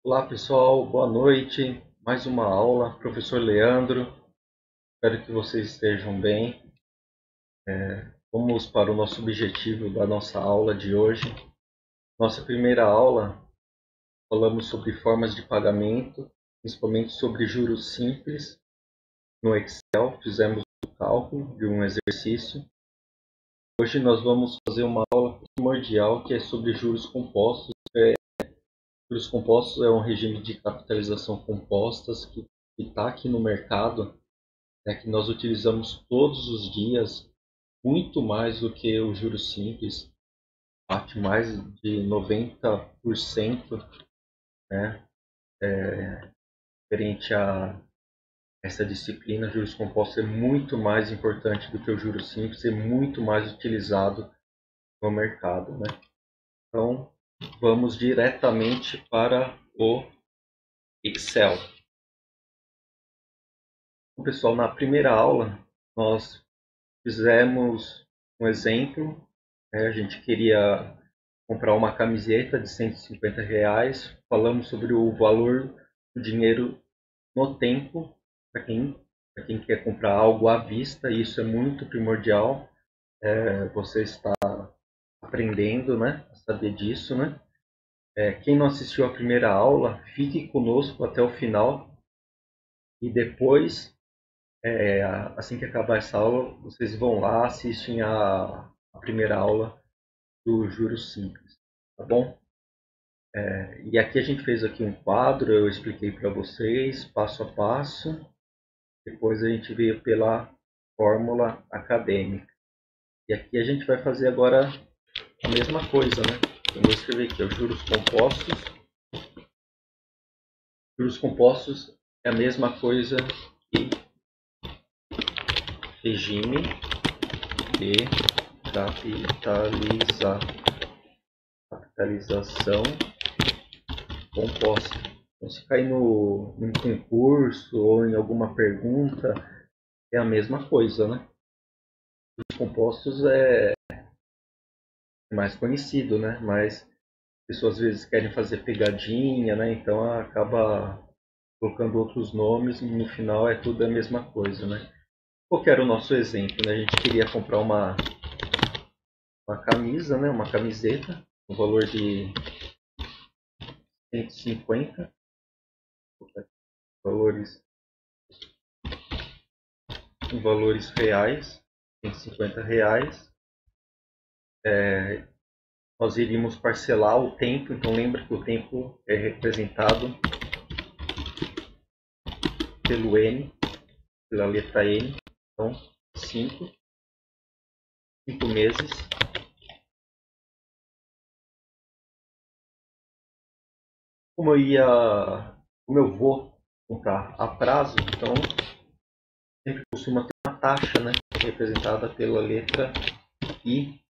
Olá pessoal, boa noite. Mais uma aula, professor Leandro. Espero que vocês estejam bem. Vamos para o nosso objetivo da nossa aula de hoje. Nossa primeira aula, falamos sobre formas de pagamento, principalmente sobre juros simples no Excel. Fizemos o cálculo de um exercício. Hoje nós vamos fazer uma aula primordial que é sobre juros compostos. Juros compostos é um regime de capitalização compostas que está aqui no mercado, que nós utilizamos todos os dias, muito mais do que o juros simples, bate mais de 90%, né, referente a essa disciplina. Juros compostos é muito mais importante do que o juros simples, é muito mais utilizado no mercado, né? Então, vamos diretamente para o Excel. Então, pessoal, na primeira aula, nós fizemos um exemplo. A gente queria comprar uma camiseta de R$ 150. Falamos sobre o valor do dinheiro no tempo, para quem quer comprar algo à vista. Isso é muito primordial. Você está aprendendo, né, a saber disso, né? Quem não assistiu a primeira aula, fique conosco até o final. E depois, assim que acabar essa aula, vocês vão lá, assistem a primeira aula do juros simples, tá bom? E aqui a gente fez aqui um quadro, eu expliquei para vocês passo a passo. Depois a gente veio pela fórmula acadêmica. E aqui a gente vai fazer agora a mesma coisa, né? Eu vou escrever aqui, os juros compostos. Juros compostos é a mesma coisa que regime de capitalização composta. Então, se cair num concurso ou em alguma pergunta, é a mesma coisa, né? Os compostos é mais conhecido, né? Mas as pessoas às vezes querem fazer pegadinha, né? Então acaba colocando outros nomes e no final é tudo a mesma coisa, né? Qual que era o nosso exemplo, né? A gente queria comprar uma camisa, né? Uma camiseta, no valor de 150 valores em valores reais, R$ 150. Nós iríamos parcelar o tempo, então lembra que o tempo é representado pelo N, pela letra N. Então, 5 meses. Como eu vou comprar a prazo, então sempre costuma ter uma taxa, né, representada pela letra I.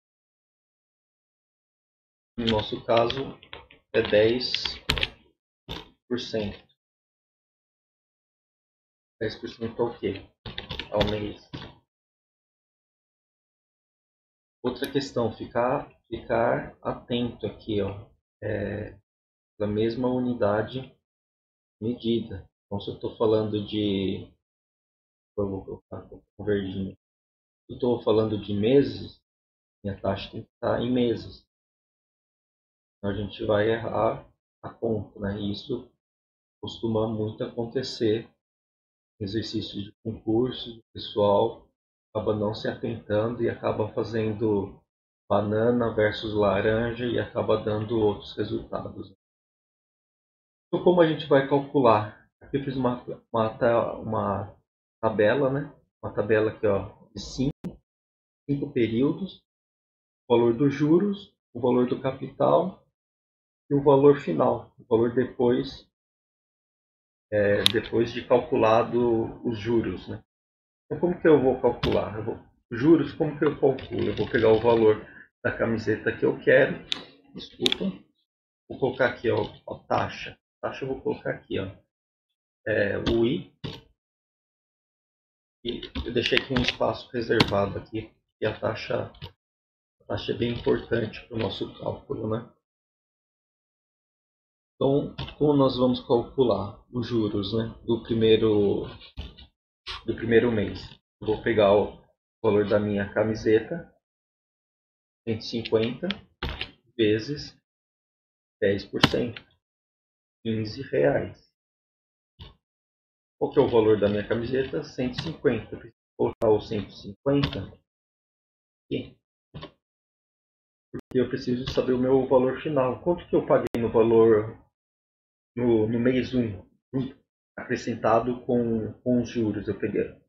No nosso caso é 10%. 10% ao quê? Ao mês. Outra questão, ficar atento aqui, ó, da mesma unidade medida. Então, se eu estou falando de, eu vou colocar com verdinho, se eu estou falando de meses, minha taxa tem que estar em meses. Então, a gente vai errar a conta, né? E isso costuma muito acontecer em exercícios de concurso, o pessoal acaba não se atentando e acaba fazendo banana versus laranja e acaba dando outros resultados. Então, como a gente vai calcular? Aqui eu fiz uma tabela, né? Uma tabela aqui, ó, de cinco períodos, o valor dos juros, o valor do capital e o valor final, o valor depois de calculado os juros, né? Então, como que eu vou calcular? Juros, como que eu calculo? Eu vou pegar o valor da camiseta que eu quero, desculpa, vou colocar aqui, ó, a taxa. A taxa eu vou colocar aqui, ó, o I, e eu deixei aqui um espaço reservado aqui, e a taxa é bem importante para o nosso cálculo, né? Então, como nós vamos calcular os juros, né, do primeiro mês? Eu vou pegar o valor da minha camiseta, 150 vezes 10%, R$ 15. Qual que é o valor da minha camiseta? 150. Preciso colocar o 150 aqui, porque eu preciso saber o meu valor final. Quanto que eu paguei no valor no mês 1, acrescentado com os juros?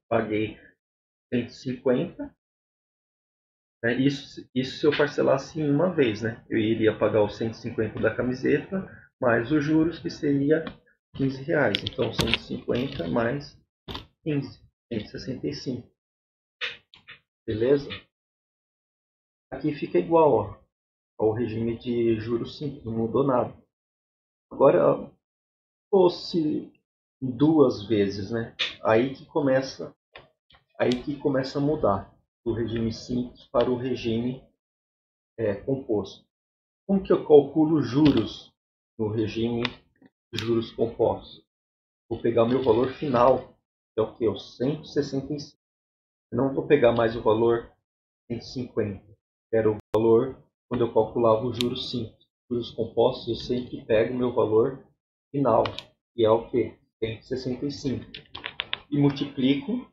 Paguei 150. Né? Isso se eu parcelasse em uma vez, né? Eu iria pagar os 150 da camiseta, mais os juros, que seria R$ 15. Então, 150 mais 15, 165. Beleza? Aqui fica igual, ó, ao regime de juros simples, não mudou nada. Agora, fosse duas vezes, né? Aí que começa a mudar do regime simples para o regime composto. Como que eu calculo juros no regime de juros compostos? Vou pegar o meu valor final, que é o que? O 165. Eu não vou pegar mais o valor 150. Era o valor quando eu calculava os juros simples. Juros compostos, eu sempre pego o meu valor final, que é o que? 165. E multiplico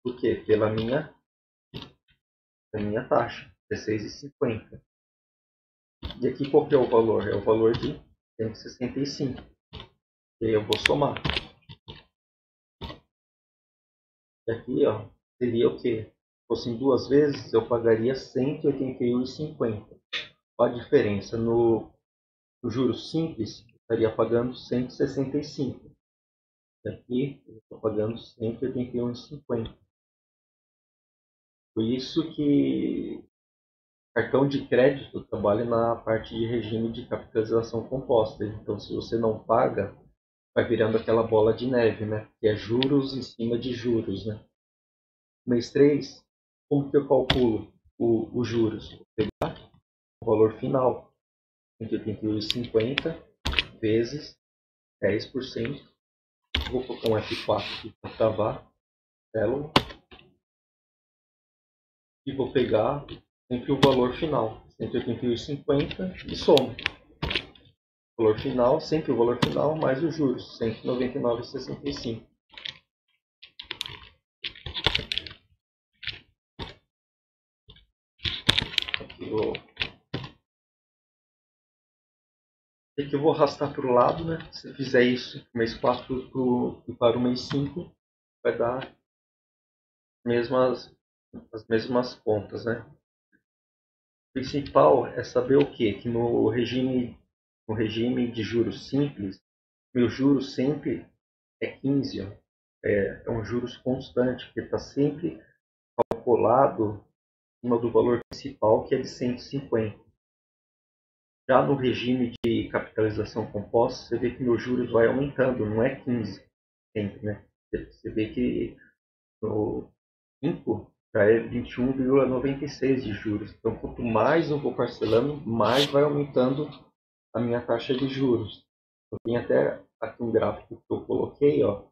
por quê? Pela minha taxa, 16,50. E aqui qual que é o valor? É o valor de 165. E aí eu vou somar. E aqui, ó, seria o quê? Se fossem duas vezes, eu pagaria 181,50. Qual a diferença? No juros simples, eu estaria pagando 165. E aqui, eu estou pagando 181,50. Por isso que cartão de crédito trabalha na parte de regime de capitalização composta. Então, se você não paga, vai virando aquela bola de neve, né? Que é juros em cima de juros, né? Mês 3, como que eu calculo os juros? Vou pegar o valor final, 181,50 vezes 10%. Vou colocar um F4 aqui para travar a célula. E vou pegar sempre o valor final, 181,50, e somo. Valor final, sempre o valor final, mais os juros, 199,65. Aqui eu vou arrastar para o lado, né? Se eu fizer isso do mês 4 e para o mês 5, vai dar as mesmas contas, né? O principal é saber o quê? Que no regime de juros simples, meu juros sempre é 15, ó. É um juros constante, que está sempre calculado em cima do valor principal, que é de 150. Já no regime de capitalização composta, você vê que meus juros vai aumentando, não é 15 sempre, né? Você vê que no 5 já é 21,96 de juros. Então, quanto mais eu vou parcelando, mais vai aumentando a minha taxa de juros. Eu tenho até aqui um gráfico que eu coloquei, ó.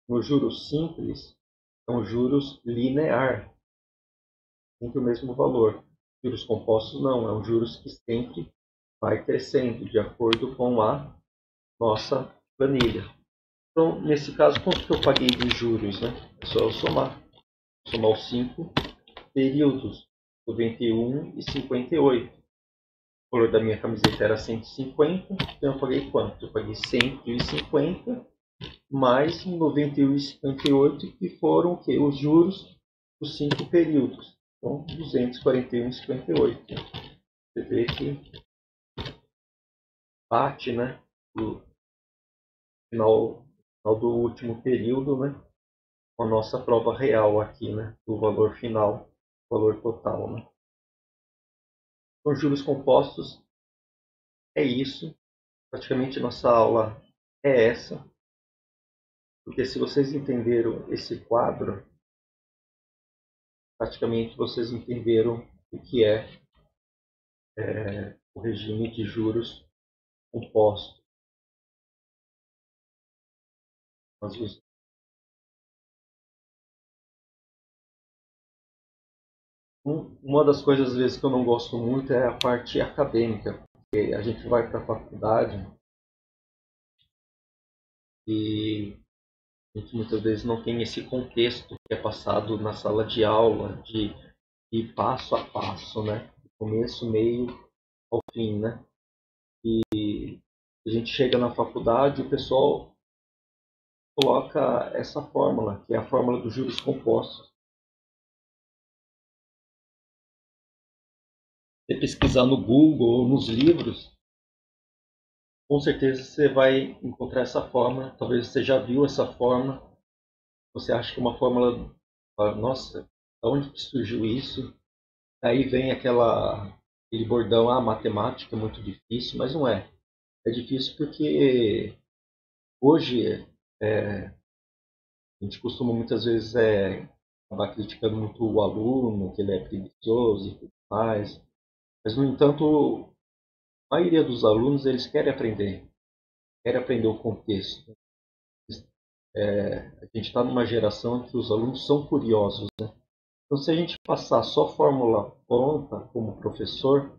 No juros simples, são juros linear, sempre o mesmo valor. Juros compostos não, é um juros que sempre vai crescendo de acordo com a nossa planilha. Então, nesse caso, quanto que eu paguei de juros, né? É só eu somar. Somar os 5 períodos, 91,58. O valor da minha camiseta era 150, então eu paguei quanto? Eu paguei 150 mais 91,58, que foram o quê? Os juros dos 5 períodos. Então, 241,58. Você vê que bate, né? No final do último período, né? Com a nossa prova real aqui, né? Do valor final, valor total, né? Com juros compostos é isso. Praticamente nossa aula é essa. Porque se vocês entenderam esse quadro, praticamente vocês entenderam o que é o regime de juros compostos. Mas uma das coisas, às vezes, que eu não gosto muito é a parte acadêmica, porque a gente vai para a faculdade e a gente muitas vezes não tem esse contexto que é passado na sala de aula, de passo a passo, né? Começo, meio ao fim, né? E a gente chega na faculdade e o pessoal coloca essa fórmula, que é a fórmula dos juros compostos. Se pesquisar no Google ou nos livros, com certeza você vai encontrar essa fórmula. Talvez você já viu essa fórmula. Você acha que é uma fórmula, nossa, de onde que surgiu isso? Aí vem aquele bordão, matemática é muito difícil, mas não é. É difícil porque hoje a gente costuma muitas vezes acabar criticando muito o aluno, que ele é preguiçoso e tudo mais. Mas, no entanto, a maioria dos alunos eles querem aprender o contexto. A gente está numa geração em que os alunos são curiosos, né? Então, se a gente passar só fórmula pronta como professor,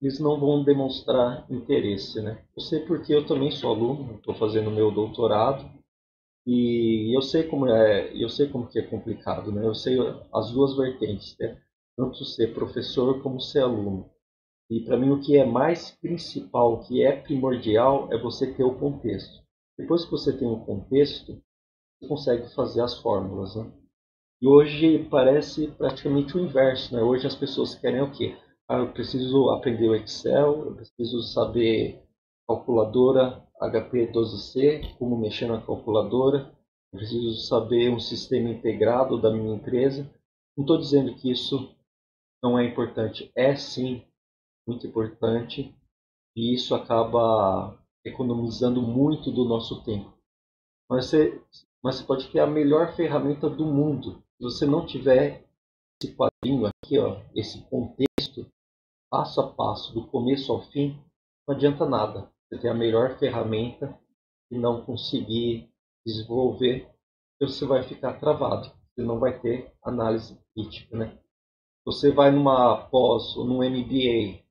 eles não vão demonstrar interesse, né? Eu sei porque eu também sou aluno, estou fazendo meu doutorado e eu sei como que é complicado, né? Eu sei as duas vertentes, né? Tanto ser professor como ser aluno. E para mim o que é mais principal, o que é primordial, é você ter o contexto. Depois que você tem o contexto, você consegue fazer as fórmulas, né? E hoje parece praticamente o inverso, né? Hoje as pessoas querem o quê? Eu preciso aprender o Excel, eu preciso saber calculadora HP12C, como mexer na calculadora, eu preciso saber um sistema integrado da minha empresa. Não estou dizendo que isso não é importante, é sim muito importante e isso acaba economizando muito do nosso tempo. Mas mas você pode ter a melhor ferramenta do mundo. Se você não tiver esse quadrinho aqui, ó, esse contexto, passo a passo, do começo ao fim, não adianta nada. Você tem a melhor ferramenta e não conseguir desenvolver, você vai ficar travado. Você não vai ter análise crítica, né? Você vai numa pós ou num MBA,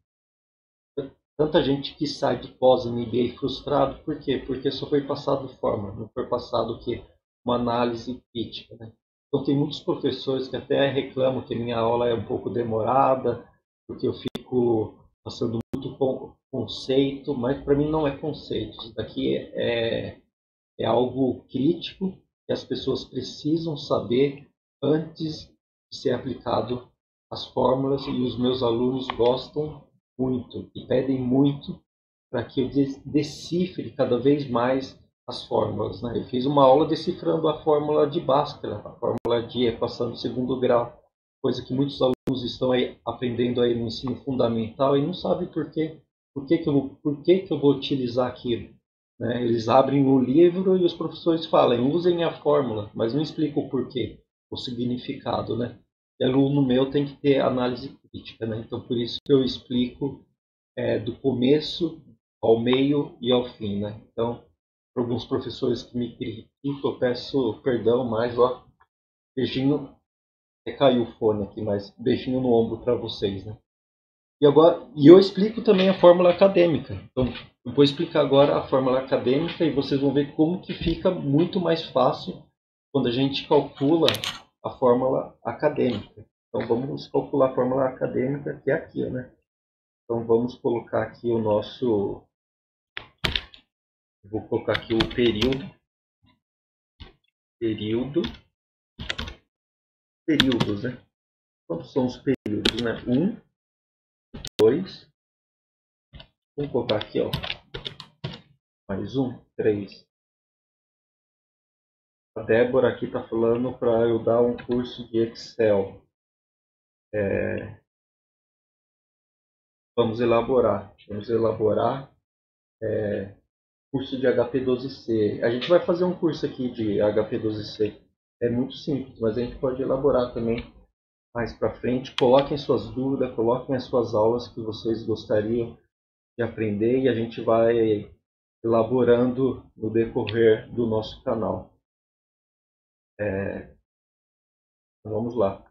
tanta gente que sai de pós-MBA frustrado, por quê? Porque só foi passado forma, não foi passado o quê? Uma análise crítica, né? Então tem muitos professores que até reclamam que a minha aula é um pouco demorada, porque eu fico passando muito conceito, mas para mim não é conceito. Isso daqui é algo crítico que as pessoas precisam saber antes de ser aplicado as fórmulas e os meus alunos gostam muito e pedem muito para que eu decifre cada vez mais as fórmulas, né? Eu fiz uma aula decifrando a fórmula de Bhaskara, a fórmula de equação de segundo grau, coisa que muitos alunos estão aí aprendendo aí no ensino fundamental e não sabem por que que eu vou utilizar aquilo, né? Eles abrem o livro e os professores falam, usem a fórmula, mas não explicam o porquê, o significado, né? E aluno meu tem que ter análise crítica, né? Então, por isso que eu explico do começo ao meio e ao fim, né? Então, para alguns professores que me criticam, eu peço perdão, mas ó, beijinho, caiu o fone aqui, mas beijinho no ombro para vocês, né? E eu explico também a fórmula acadêmica. Então, eu vou explicar agora a fórmula acadêmica e vocês vão ver como que fica muito mais fácil quando a gente calcula a fórmula acadêmica. Então, vamos calcular a fórmula acadêmica que é aqui, né? Então, vamos colocar aqui o nosso... Vou colocar aqui o períodos, né? Quantos são os períodos, né? 2, vamos colocar aqui, ó, mais 3. A Débora aqui está falando para eu dar um curso de Excel. Vamos elaborar. Curso de HP12C. A gente vai fazer um curso aqui de HP12C. É muito simples, mas a gente pode elaborar também mais para frente. Coloquem suas dúvidas, coloquem as suas aulas que vocês gostariam que aprender e a gente vai elaborando no decorrer do nosso canal. Então vamos lá.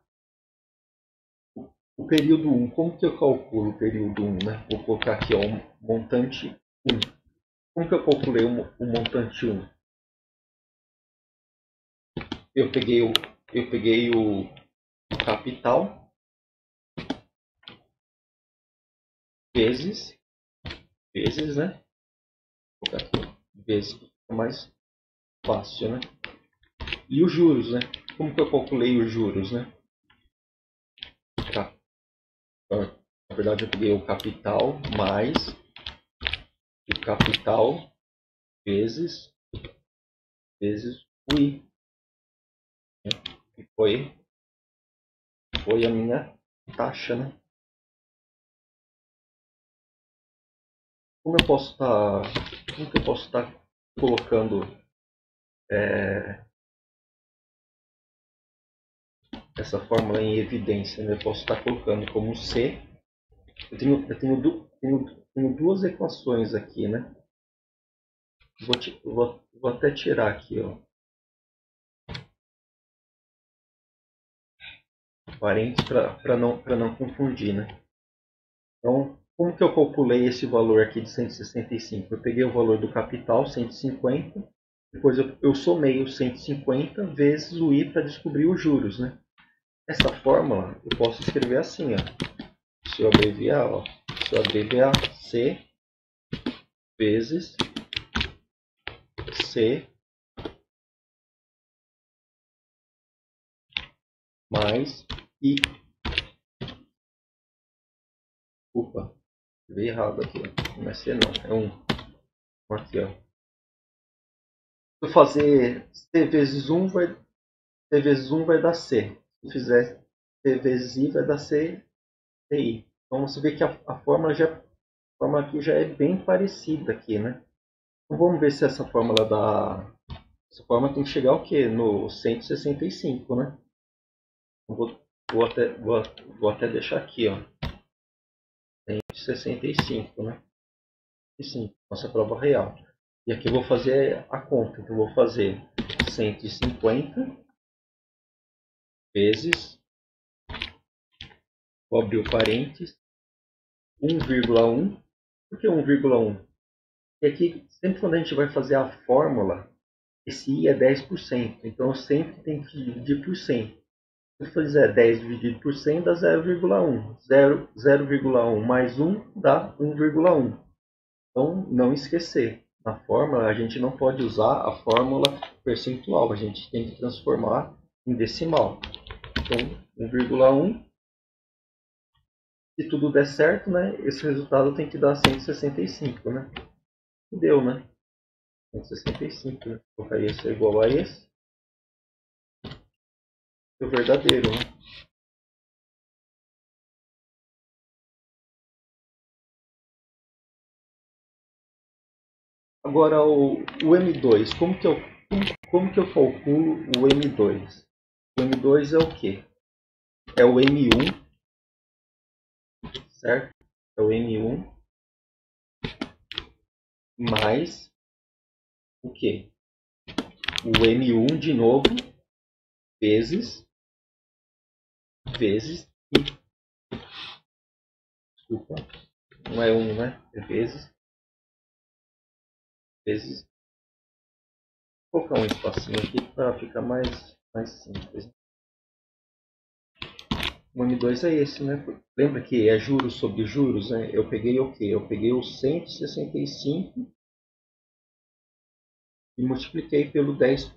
O período 1, como que eu calculo o período 1? Né? Vou colocar aqui ó, um montante 1. Como que eu calculei o montante 1? Eu peguei o capital vezes, né? Vou colocar aqui, vezes, fica mais fácil, né? E os juros, né? Como que eu calculei os juros, né? Tá. Na verdade, eu peguei o capital mais o capital vezes o I. Né? E foi a minha taxa, né? Como eu posso estar colocando essa fórmula em evidência? Né? Eu posso estar colocando como C. Eu tenho duas equações aqui, né? Vou até tirar aqui, ó. Parênteses para não confundir, né? Então, como que eu calculei esse valor aqui de 165? Eu peguei o valor do capital, 150, depois eu somei o 150 vezes o I para descobrir os juros, né? Essa fórmula eu posso escrever assim, ó. Se eu abreviar, C vezes C mais I. Opa, escrevi errado aqui, ó. Não é C não, é 1. Aqui, ó. Se eu fazer C vezes 1, C vezes 1 vai dar C. Se fizer C vezes I, vai dar C, CI. Então você vê que a fórmula aqui já é bem parecida aqui, né? Então vamos ver se essa fórmula essa fórmula tem que chegar o quê? No 165, né? Então vou até deixar aqui, ó. 165, né? E sim, nossa prova real. E aqui eu vou fazer a conta. Então eu vou fazer 150 vezes, vou abrir o parênteses, 1,1. Por que 1,1? E aqui, sempre quando a gente vai fazer a fórmula, esse I é 10%. Então eu sempre tenho que dividir por 100. Se eu fizer 10 dividido por 100 dá 0,1. 0,1 mais 1 dá 1,1. Então não esquecer. Na fórmula a gente não pode usar a fórmula percentual. A gente tem que transformar em decimal. Então 1,1. Se tudo der certo, né, esse resultado tem que dar 165, né? E deu, né? 165, né? Vou colocar esse é igual a esse. É o verdadeiro, né? Agora o M2, como que eu calculo o M2? O M2 é o quê? É o M1, certo? É o M1 mais o quê? O M1 de novo vezes I. Desculpa, não é 1, né? É vezes. Vou colocar um espacinho aqui para ficar mais simples. O M2 é esse, né? Lembra que é juros sobre juros, né? Eu peguei o quê? Eu peguei o 165 e multipliquei pelo 10%,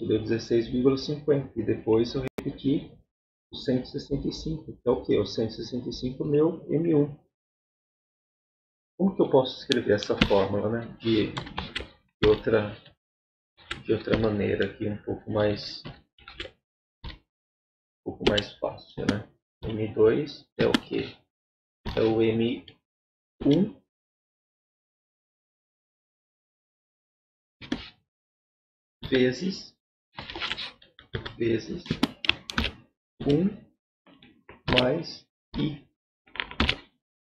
deu 16,50. E depois eu repeti o 165, que é o quê? O 165 meu M1. Como que eu posso escrever essa fórmula, né? De outra maneira aqui, um pouco mais fácil, né? M2 é o quê? É o M1 vezes 1 mais I.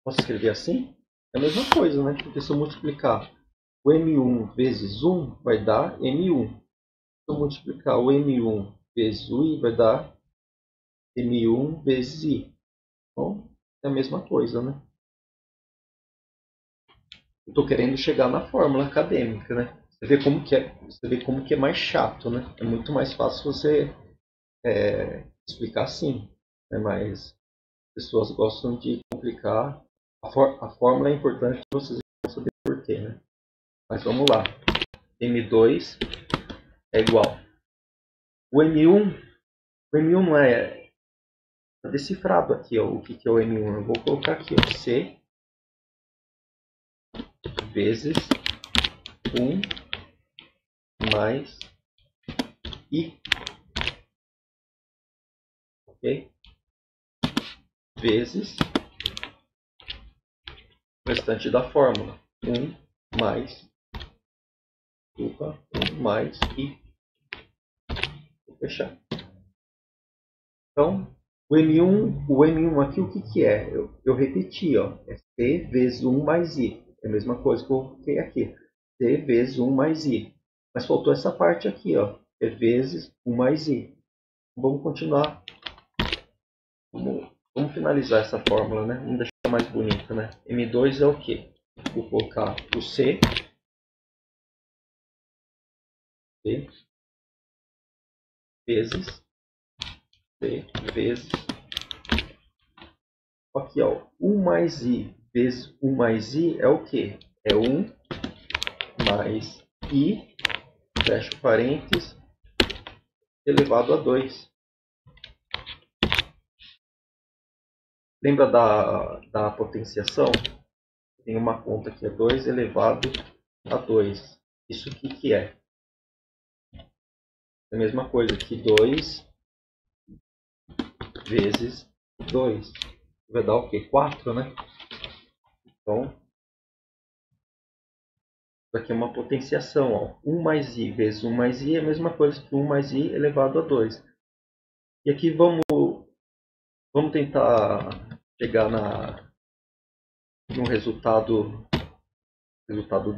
Posso escrever assim? É a mesma coisa, né? Porque se eu multiplicar o M1 vezes 1, vai dar M1. Se eu multiplicar o M1 vezes o I, vai dar M1 vezes I. Então, é a mesma coisa, né? Eu estou querendo chegar na fórmula acadêmica, né? Você vê como que é mais chato, né? É muito mais fácil você explicar assim, né? Mas as pessoas gostam de complicar. A fórmula é importante para vocês saberem por quê, né? Mas vamos lá. M2 é igual. O M1 não é decifrado aqui, ó, o que é o M1. Eu vou colocar aqui, ó, C vezes 1 mais I, ok? Vezes o restante da fórmula. 1 mais, 1 mais I. Vou fechar. Então, o M1 aqui, o que, que é? Eu repeti, ó, é C vezes 1 mais I. É a mesma coisa que eu coloquei aqui. C vezes 1 mais I. Mas faltou essa parte aqui, ó. É vezes 1 mais I. Vamos continuar. Vamos finalizar essa fórmula, né? Vamos deixar mais bonita, né? M2 é o quê? Vou colocar o C vezes C vezes. Aqui, ó. 1 mais I vezes 1 mais I é o quê? É 1 mais I, fecha parênteses, elevado a 2. Lembra da potenciação? Tem uma conta que é 2 elevado a 2. Isso aqui que é? É a mesma coisa que 2 vezes 2. Vai dar o quê? 4, né? Então, isso aqui é uma potenciação. Ó. 1 mais I vezes 1 mais I é a mesma coisa que 1 mais I elevado a 2. E aqui vamos tentar chegar no resultado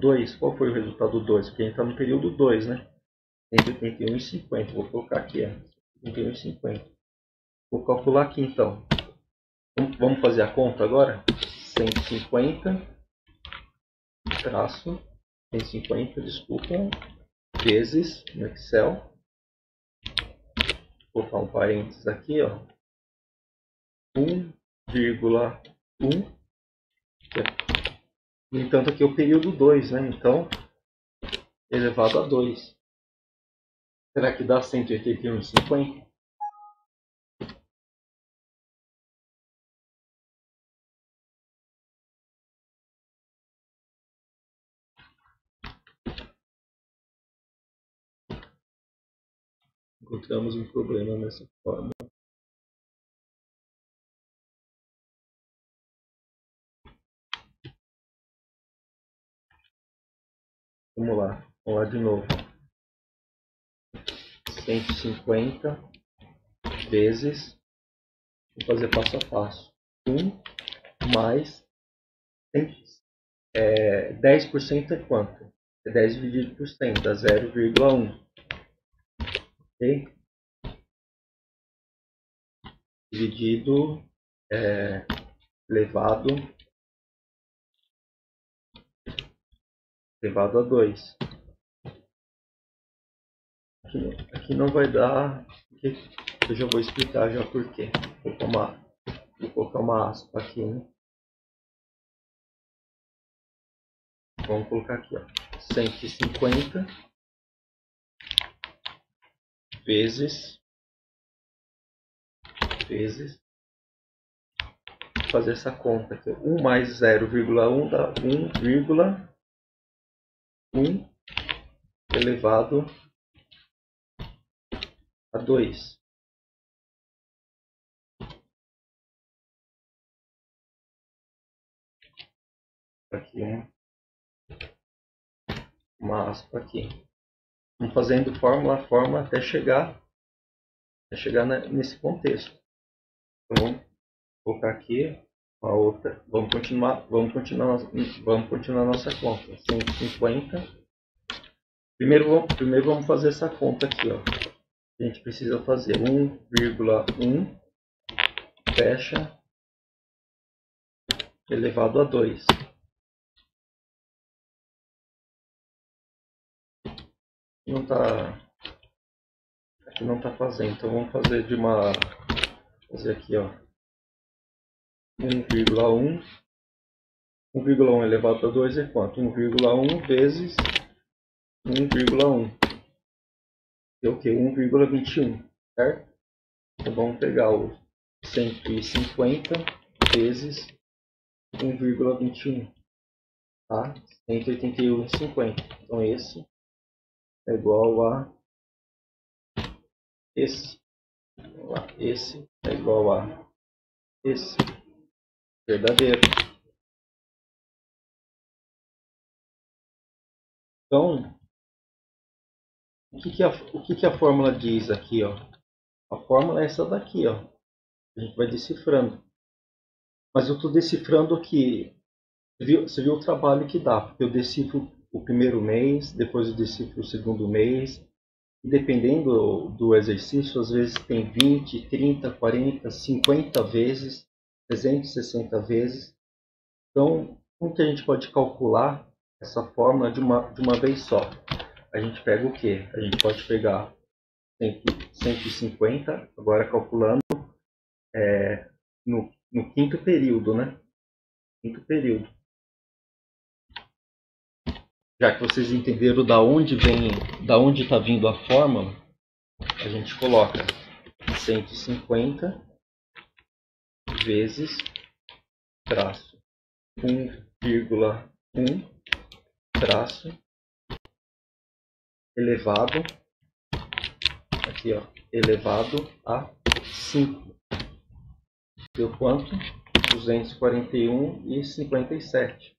2. Qual foi o resultado 2? Porque a gente está no período 2, né? Entre 81 e 50. Vou colocar aqui, ó. 81 e 50. Vou calcular aqui então. Vamos fazer a conta agora? 150 traço 150, desculpa, vezes no Excel. Vou colocar um parênteses aqui, ó. 1,1. No entanto, aqui é o período 2, né? Então, elevado a 2. Será que dá 181,50? Encontramos um problema nessa forma. Vamos lá de novo. 150 vezes, vou fazer passo a passo. 1 mais 10% é quanto? É 10 dividido por 100, dá 0,1. Ok? Dividido, elevado a 2. Aqui não vai dar, eu já vou explicar já por quê. Vou colocar uma aspa aqui, né? Vamos colocar aqui, ó, 150 vezes, vou fazer essa conta aqui. 1 mais 0,1 dá 1,1 elevado a 2. Aqui uma aspa aqui. Vamos fazendo fórmula a fórmula até chegar nesse contexto. Então, vamos colocar aqui a outra, vamos continuar nossa conta. 150. Primeiro vamos fazer essa conta aqui, ó. A gente precisa fazer 1,1 fecha elevado a 2. Aqui não tá fazendo, então vamos fazer fazer aqui, ó, 1,1. 1,1 elevado a 2 é quanto? 1,1 vezes 1,1 é o que? 1,21, certo? Então vamos pegar o 150 vezes 1,21, tá? 181,50. Então esse é igual a esse. Esse é igual a esse. Verdadeiro. Então, o que a fórmula diz aqui, ó? A fórmula é essa daqui, ó. A gente vai decifrando. Mas eu estou decifrando aqui. Você viu o trabalho que dá? Porque eu decifro o primeiro mês, depois eu decifro o segundo mês. E dependendo do exercício, às vezes tem 20, 30, 40, 50 vezes, 360 vezes. Então, como que a gente pode calcular essa fórmula de uma vez só? A gente pega o quê? A gente pode pegar 150, agora calculando no quinto período, né? Quinto período. Já que vocês entenderam da onde está vindo a fórmula, a gente coloca 150 vezes traço 1,1 traço elevado, aqui ó, elevado a 5. Deu quanto? 241,57.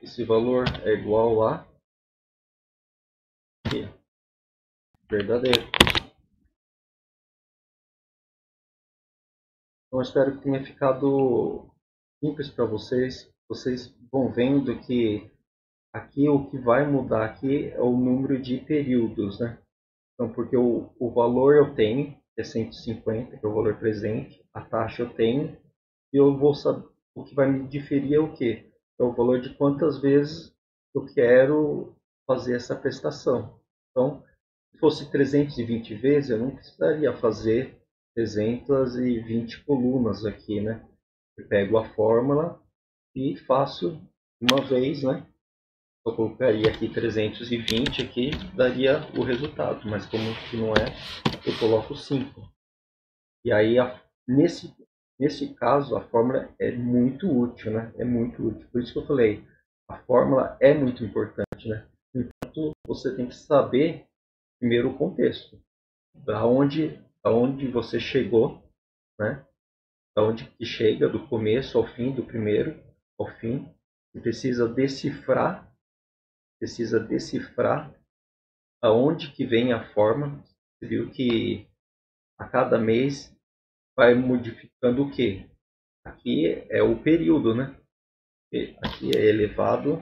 Esse valor é igual a aqui, verdadeiro. Então, eu espero que tenha ficado simples para vocês. Vocês vão vendo que aqui o que vai mudar aqui é o número de períodos, né? Então, porque o valor eu tenho, que é 150, que é o valor presente, a taxa eu tenho, e eu vou saber, o que vai me diferir é o quê? É o valor de quantas vezes eu quero fazer essa prestação. Então, se fosse 320 vezes, eu não precisaria fazer 320 colunas aqui, né? Eu pego a fórmula e faço uma vez, né? Eu colocaria aqui 320 aqui, daria o resultado, mas como que não é, eu coloco 5. E aí, nesse caso, a fórmula é muito útil, né? É muito útil. Por isso que eu falei, a fórmula é muito importante, né? Então, você tem que saber primeiro o contexto, da onde você chegou, né? Da onde que chega, do começo ao fim, do primeiro ao fim. Você precisa decifrar aonde que vem a forma. Você viu que a cada mês vai modificando o quê? Aqui é o período, né? Aqui é elevado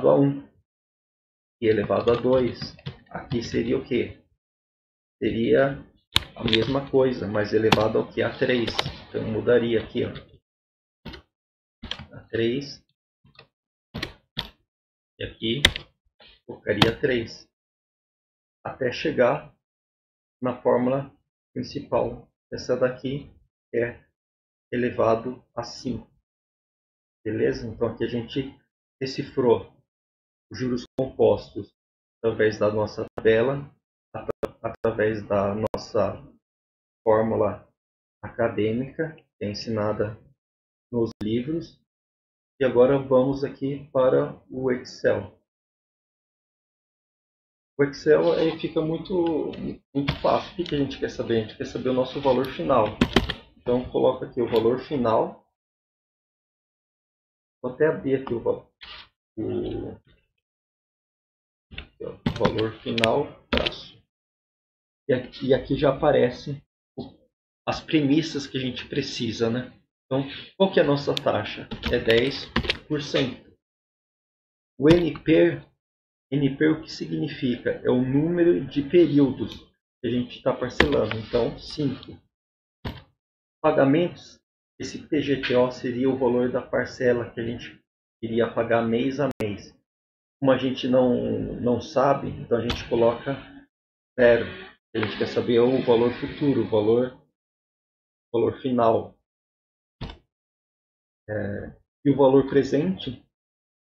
a 1, aqui é elevado a 2. Aqui seria o quê? Seria a mesma coisa, mas elevado ao que? A 3. Então mudaria aqui, ó. A 3. E aqui colocaria 3. Até chegar na fórmula principal. Essa daqui é elevado a 5. Beleza? Então aqui a gente decifrou os juros compostos através da nossa tabela, através da nossa fórmula acadêmica, que é ensinada nos livros. E agora vamos aqui para o Excel. O Excel fica muito fácil. O que a gente quer saber? A gente quer saber o nosso valor final. Então, coloca aqui o valor final. Vou até abrir aqui o aqui, ó, valor final, traço. E aqui já aparece as premissas que a gente precisa, né? Então, qual que é a nossa taxa? É 10%. O NP o que significa? É o número de períodos que a gente está parcelando. Então, 5. Pagamentos, esse PGTO seria o valor da parcela que a gente iria pagar mês a mês. Como a gente não sabe, então a gente coloca 0. A gente quer saber o valor futuro, o valor final. E o valor presente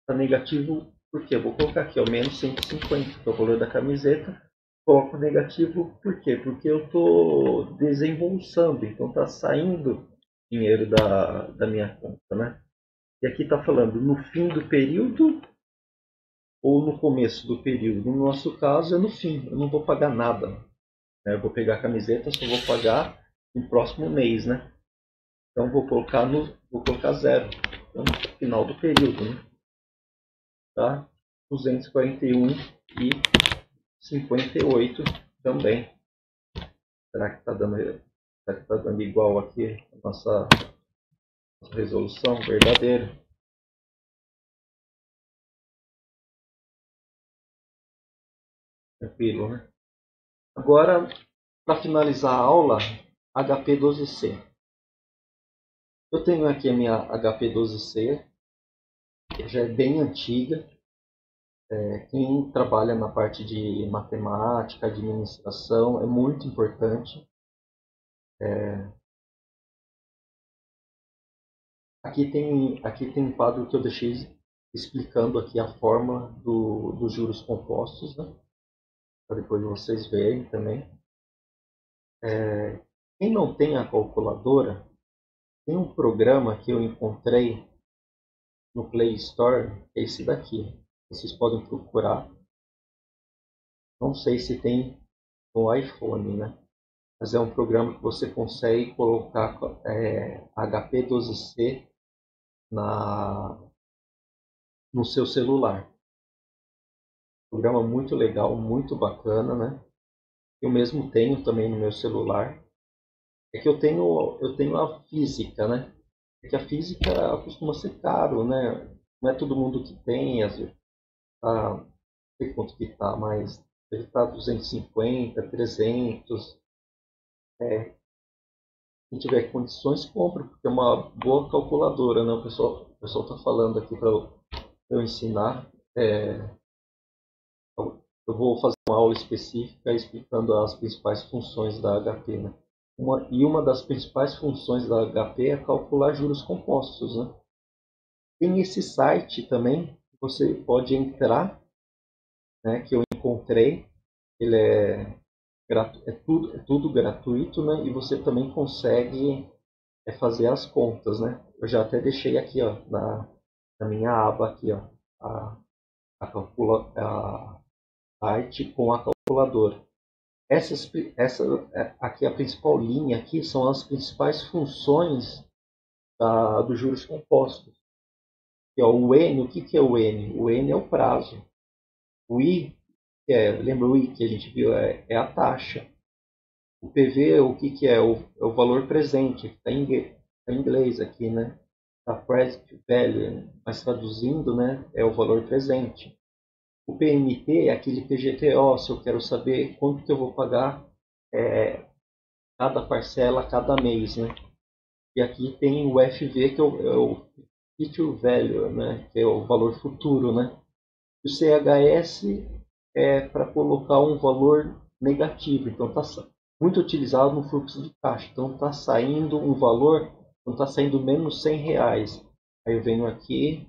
está negativo, porque eu vou colocar aqui, ó, menos 150, que é o valor da camiseta. Coloco negativo, por quê? Porque eu estou desembolsando, então está saindo dinheiro da minha conta, né? E aqui está falando no fim do período ou no começo do período. No nosso caso é no fim, eu não vou pagar nada, né? Eu vou pegar a camiseta, só vou pagar no próximo mês, né? Então vou colocar 0, então, no final do período, né? Tá? 241,58 também. Será que está dando igual aqui a nossa resolução verdadeira? Tranquilo, né? Agora, para finalizar a aula, HP12C. Eu tenho aqui a minha HP12C, que já é bem antiga. Quem trabalha na parte de matemática, administração, é muito importante. Aqui tem um quadro que eu deixei explicando aqui a fórmula dos juros compostos, né? Para depois vocês verem também. Quem não tem a calculadora, tem um programa que eu encontrei no Play Store, é esse daqui. Vocês podem procurar. Não sei se tem no iPhone, né? Mas é um programa que você consegue colocar HP12C no seu celular. Programa muito legal, muito bacana, né? Eu mesmo tenho também no meu celular. É que eu tenho a física, né? É que a física costuma ser caro, né? Não é todo mundo que tem, às vezes, não sei quanto que tá, mas ele tá 250, 300. Quem tiver condições, compra, porque é uma boa calculadora, né? O pessoal tá falando aqui para eu ensinar. Eu vou fazer uma aula específica explicando as principais funções da HP, né? Uma das principais funções da HP é calcular juros compostos, né? Tem esse site também, você pode entrar, né, que eu encontrei. Ele é tudo gratuito, né? E você também consegue fazer as contas, né? Eu já até deixei aqui, ó, na minha aba aqui, ó, a site com a calculadora. Essa aqui, a principal linha aqui, são as principais funções dos juros compostos. Que é o N, o que é o N? O N é o prazo. O I, lembra o I que a gente viu, é a taxa. O PV, o que é? É o valor presente, que está em inglês aqui, né? A present value, mas traduzindo, né, é o valor presente. O PMT é aquele PGTO, se eu quero saber quanto que eu vou pagar cada parcela cada mês, né? E aqui tem o FV, que é o Future Value, né? Que é o valor futuro, né? O CHS é para colocar um valor negativo, então está muito utilizado no fluxo de caixa. Então está saindo um valor, não está saindo menos R$100. Aí eu venho aqui,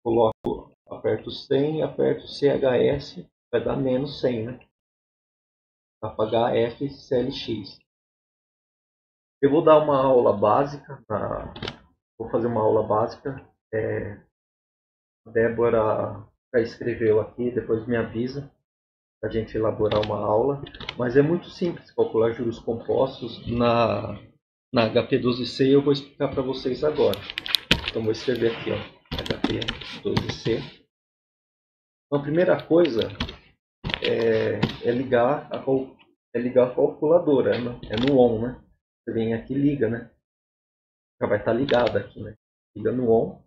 coloco, aperto 100, aperto CHS, vai dar menos 100, né? Para pagar FCLX. Eu vou dar uma aula básica, vou fazer uma aula básica. A Débora já escreveu aqui, depois me avisa para a gente elaborar uma aula. Mas é muito simples calcular juros compostos na HP12C e eu vou explicar para vocês agora. Então vou escrever aqui, ó, HP12C. Então, a primeira coisa é ligar a calculadora, né? É no on, né? Você vem aqui e liga, né? Já vai estar ligada aqui, né? Liga no on.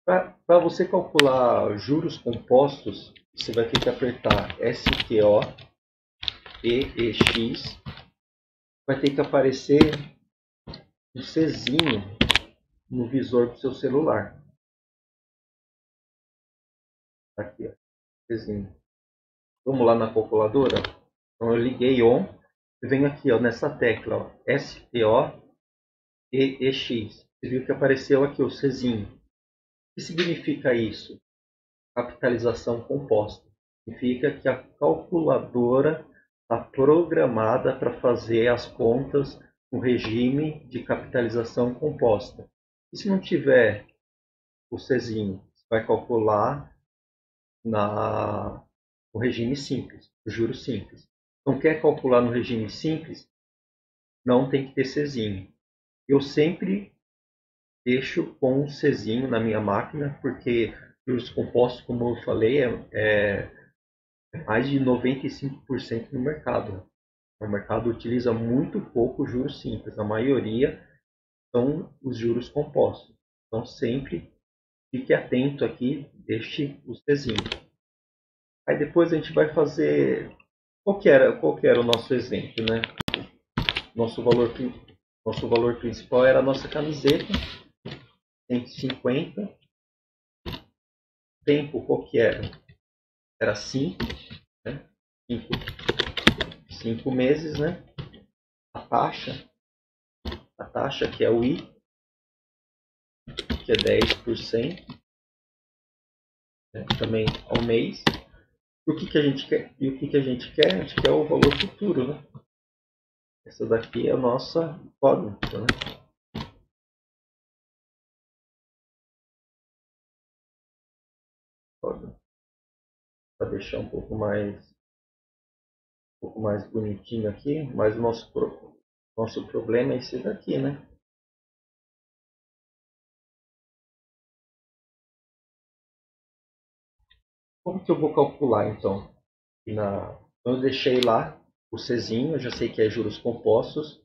Para você calcular juros compostos, você vai ter que apertar STO, EEX, vai ter que aparecer um Czinho no visor do seu celular. Aqui, ó, Czinho. Vamos lá na calculadora? Então eu liguei on, e venho aqui ó, nessa tecla, ó, STO, EEX. Você viu que apareceu aqui o Czinho. O que significa isso? Capitalização composta. Significa que a calculadora está programada para fazer as contas no regime de capitalização composta. E se não tiver o Czinho, você vai calcular no regime simples, o juros simples. Então, quer calcular no regime simples, não tem que ter Czinho. Eu sempre deixo com o Czinho na minha máquina, porque juros compostos, como eu falei, é mais de 95% no mercado. O mercado utiliza muito pouco juros simples, a maioria são os juros compostos. Então sempre fique atento aqui, deixe o Czinho. Aí depois a gente vai fazer qual que era o nosso exemplo, né? Nosso valor principal era a nossa camiseta, 150. Tempo qual que era? Era 5, né? 5 meses, né? A taxa que é o I, que é 10%, né? Também ao mês. E o que a gente quer? E o que a gente quer? A gente quer o valor futuro, né? Essa daqui é a nossa incógnita, né? Para deixar um pouco mais bonitinho aqui, mas o nosso problema é esse daqui, né? Como que eu vou calcular então? Então eu deixei lá o Czinho, eu já sei que é juros compostos.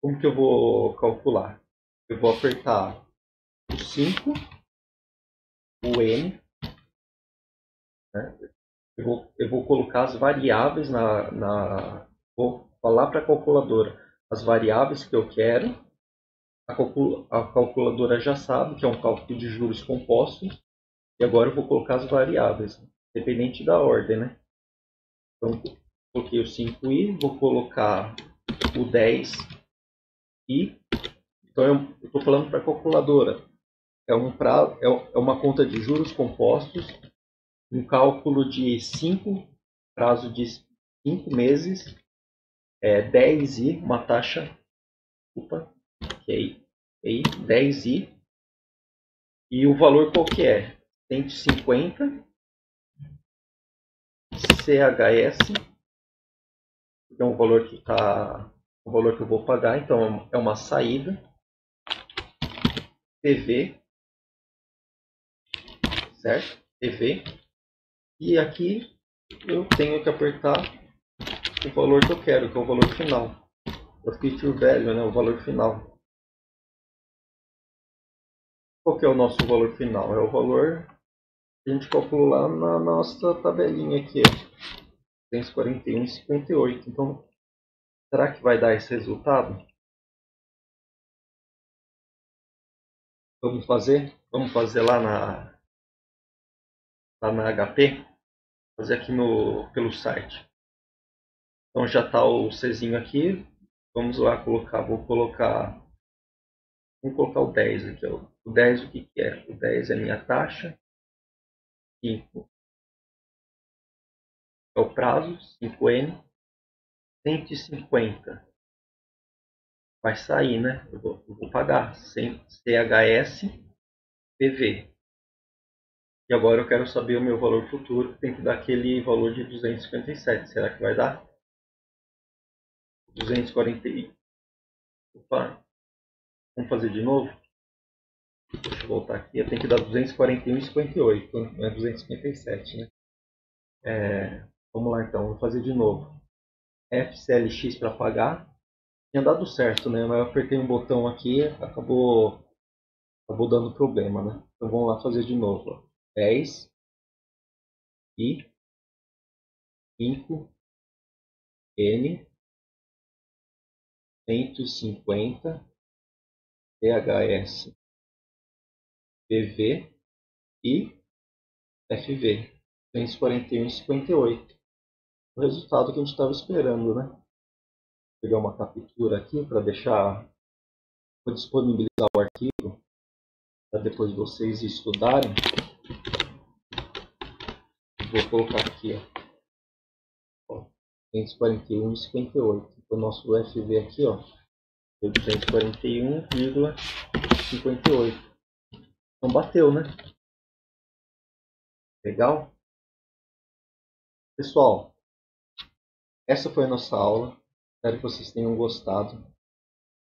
Como que eu vou calcular? Eu vou apertar o 5, o N, né? Eu vou colocar as variáveis vou falar para a calculadora as variáveis que eu quero. A calculadora já sabe que é um cálculo de juros compostos. E agora eu vou colocar as variáveis, dependente da ordem, né? Então, coloquei o 5i, vou colocar o 10i. Então, eu estou falando para a calculadora. É uma conta de juros compostos, um cálculo de 5, prazo de 5 meses, 10i, uma taxa, opa, que 10i, e o valor qual que é? 150 CHS, que é um valor o valor que eu vou pagar, então é uma saída, PV, certo? PV, e aqui eu tenho que apertar o valor que eu quero, que é o valor final, o feature value, né? O valor final. Qual que é o nosso valor final? É o valor que a gente calculou lá na nossa tabelinha aqui, ó, 241,58. Então, será que vai dar esse resultado? Vamos fazer? Vamos fazer lá na HP? Fazer aqui pelo site. Então já está o Czinho aqui. Vamos lá vamos colocar o 10 aqui. Ó. O 10 o que é? O 10 é a minha taxa. 5 é o prazo, 5N. 150 vai sair, né? Eu vou pagar. CHS PV. E agora eu quero saber o meu valor futuro. Tem que dar aquele valor de 257. Será que vai dar? 240. Opa, vamos fazer de novo? Deixa eu voltar aqui. Eu tenho que dar 241,58. Não é 257, né? Vamos lá então, vou fazer de novo. FCLX para pagar. Tinha dado certo, né? Mas eu apertei um botão aqui, acabou dando problema, né? Então vamos lá fazer de novo. Ó. 10 I 5 N 150 THS PV e FV 241,58. O resultado que a gente estava esperando, né? Vou pegar uma captura aqui para deixar, vou disponibilizar o arquivo para depois vocês estudarem. Vou colocar aqui, ó, 241,58. O nosso UFV aqui, ó, 241,58. Então bateu, né? Legal? Pessoal, essa foi a nossa aula. Espero que vocês tenham gostado.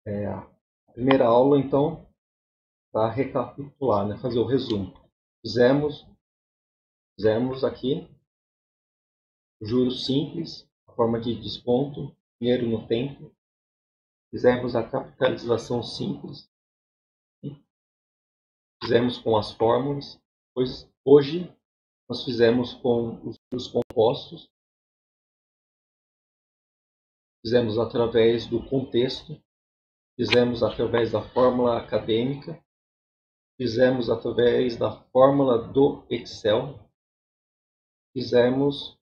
A primeira aula, então, para recapitular, né? Fazer o resumo. Fizemos aqui juros simples, a forma de desconto, dinheiro no tempo. Fizemos a capitalização simples. Fizemos com as fórmulas. Hoje nós fizemos com os juros compostos. Fizemos através do contexto. Fizemos através da fórmula acadêmica. Fizemos através da fórmula do Excel. Fizemos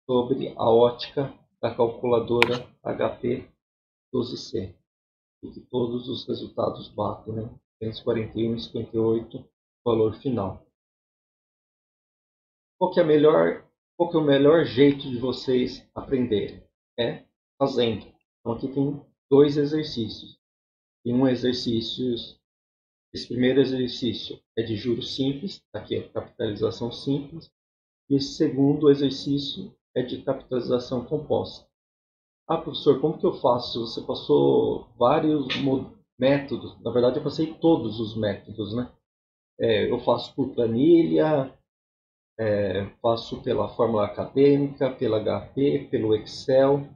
sobre a ótica da calculadora HP 12C. E que todos os resultados batem, né? 241,58, valor final. Qual que é o melhor jeito de vocês aprenderem? É fazendo. Então aqui tem 2 exercícios. Tem um exercício, esse primeiro exercício é de juros simples, aqui é capitalização simples. E esse segundo exercício é de capitalização composta. Ah, professor, como que eu faço? Você passou vários métodos. Na verdade, eu passei todos os métodos, né? Eu faço por planilha, faço pela fórmula acadêmica, pela HP, pelo Excel.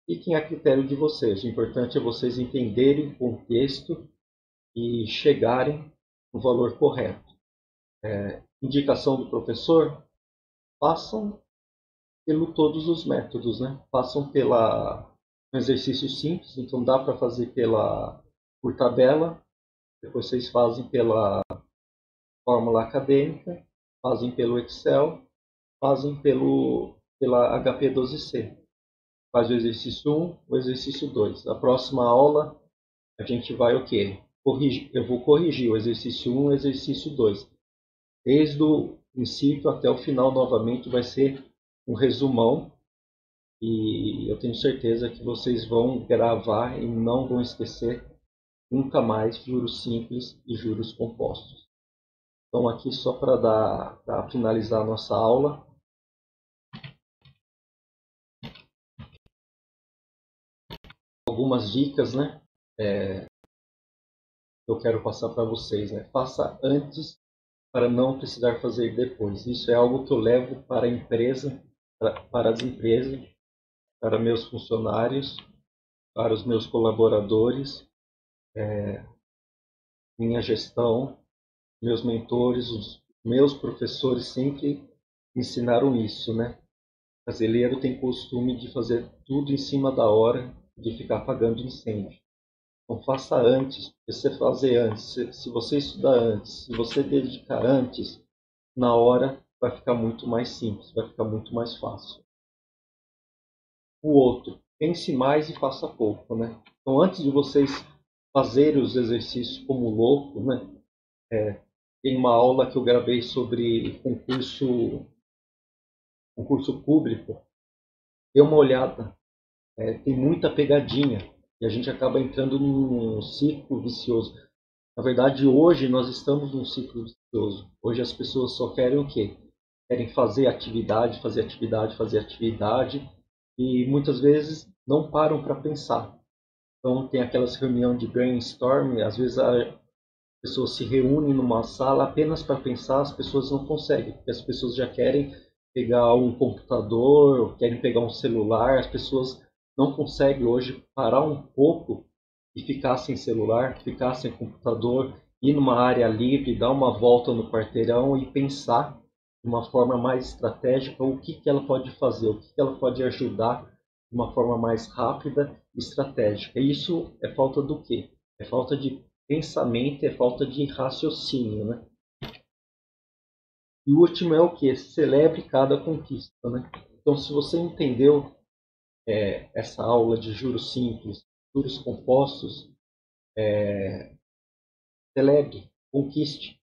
Fiquem a critério de vocês. O importante é vocês entenderem o contexto e chegarem no valor correto. Indicação do professor, façam pelo todos os métodos, né? Façam um exercício simples, então dá para fazer por tabela, depois vocês fazem pela fórmula acadêmica, fazem pelo Excel, fazem pela HP12C. Faz o exercício 1, o exercício 2. Na próxima aula, a gente vai o quê? Eu vou corrigir o exercício 1 e o exercício 2. Desde o princípio até o final, novamente, vai ser um resumão. E eu tenho certeza que vocês vão gravar e não vão esquecer nunca mais juros simples e juros compostos. Então, aqui só para finalizar a nossa aula. Algumas dicas, né? Eu quero passar para vocês, né? Faça antes para não precisar fazer depois. Isso é algo que eu levo para a empresa, para as empresas, para meus funcionários, para os meus colaboradores, minha gestão, meus mentores, os meus professores sempre ensinaram isso, né? O brasileiro tem costume de fazer tudo em cima da hora, de ficar apagando incêndio. Então faça antes, se você fazer antes, se você estudar antes, se você dedicar antes, na hora vai ficar muito mais simples, vai ficar muito mais fácil. O outro, pense mais e faça pouco, né? Então antes de vocês fazerem os exercícios como louco, né? Tem uma aula que eu gravei sobre concurso público. Dê uma olhada, tem muita pegadinha e a gente acaba entrando num ciclo vicioso. Na verdade, hoje nós estamos num ciclo vicioso. Hoje as pessoas só querem o quê? Querem fazer atividade, fazer atividade, fazer atividade e muitas vezes não param para pensar. Então tem aquelas reuniões de brainstorm, às vezes a pessoa se reúne numa sala apenas para pensar, as pessoas não conseguem, porque as pessoas já querem pegar um computador, querem pegar um celular, as pessoas não conseguem hoje parar um pouco e ficar sem celular, ficar sem computador, ir numa área livre, dar uma volta no quarteirão e pensar de uma forma mais estratégica o que ela pode fazer, o que ela pode ajudar de uma forma mais rápida e estratégica. E isso é falta do quê? É falta de pensamento, é falta de raciocínio, né? E o último é o que? Celebre cada conquista, né? Então, se você entendeu essa aula de juros simples, juros compostos, celebre, conquiste.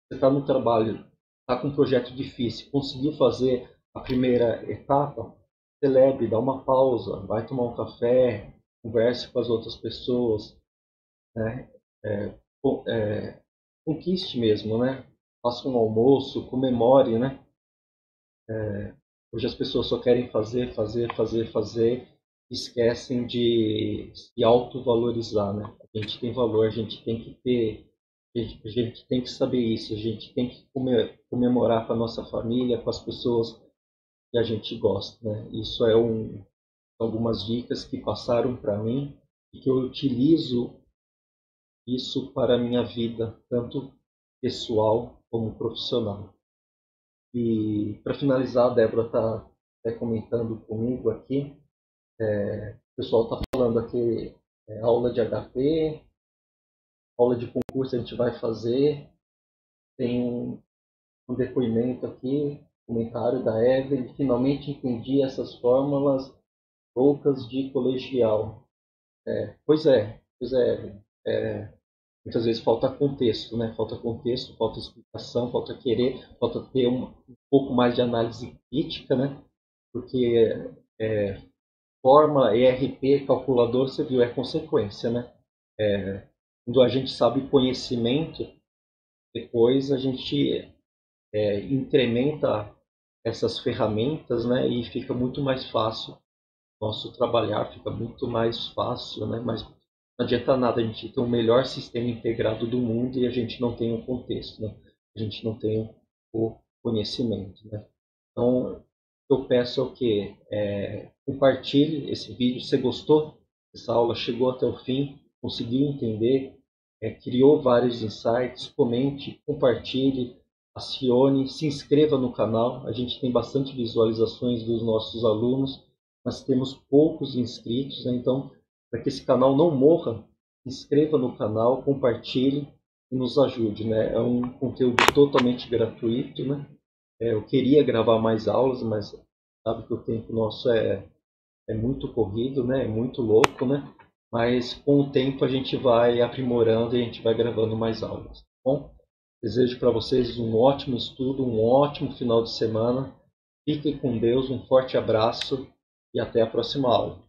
Você está no trabalho, está com um projeto difícil, conseguiu fazer a primeira etapa, celebre, dá uma pausa, vai tomar um café, converse com as outras pessoas, né? É, conquiste mesmo, né? Faça um almoço, comemore, né? Hoje as pessoas só querem fazer, fazer, fazer, fazer, esquecem de se autovalorizar, né? A gente tem valor, a gente tem que ter, a gente tem que saber isso, a gente tem que comemorar com a nossa família, com as pessoas que a gente gosta, né? Isso é algumas dicas que passaram para mim e que eu utilizo isso para a minha vida, tanto pessoal como profissional. E para finalizar, a Débora está comentando comigo aqui. O pessoal está falando aqui, aula de HP, aula de concurso a gente vai fazer. Tem um depoimento aqui, comentário da Evelyn. Finalmente entendi essas fórmulas loucas de colegial. Pois é, Evelyn. Muitas vezes falta contexto, né? Falta contexto, falta explicação, falta querer, falta ter um pouco mais de análise crítica, né? Porque fórmula, ERP, calculador, você viu, é consequência, né? Quando a gente sabe o conhecimento, depois a gente incrementa essas ferramentas, né? E fica muito mais fácil nosso trabalhar, fica muito mais fácil, né? Mas não adianta nada a gente ter o melhor sistema integrado do mundo e a gente não tem o contexto, né? A gente não tem o conhecimento, né? Então, eu peço é o que? Compartilhe esse vídeo. Se você gostou dessa aula, chegou até o fim, conseguiu entender, criou vários insights, comente, compartilhe, acione, se inscreva no canal. A gente tem bastante visualizações dos nossos alunos, mas temos poucos inscritos, né? Então, para que esse canal não morra, se inscreva no canal, compartilhe e nos ajude, né? É um conteúdo totalmente gratuito, né? Eu queria gravar mais aulas, mas sabe que o tempo nosso é muito corrido, né? É muito louco, né? Mas com o tempo a gente vai aprimorando e a gente vai gravando mais aulas. Tá bom, desejo para vocês um ótimo estudo, um ótimo final de semana. Fiquem com Deus, um forte abraço e até a próxima aula.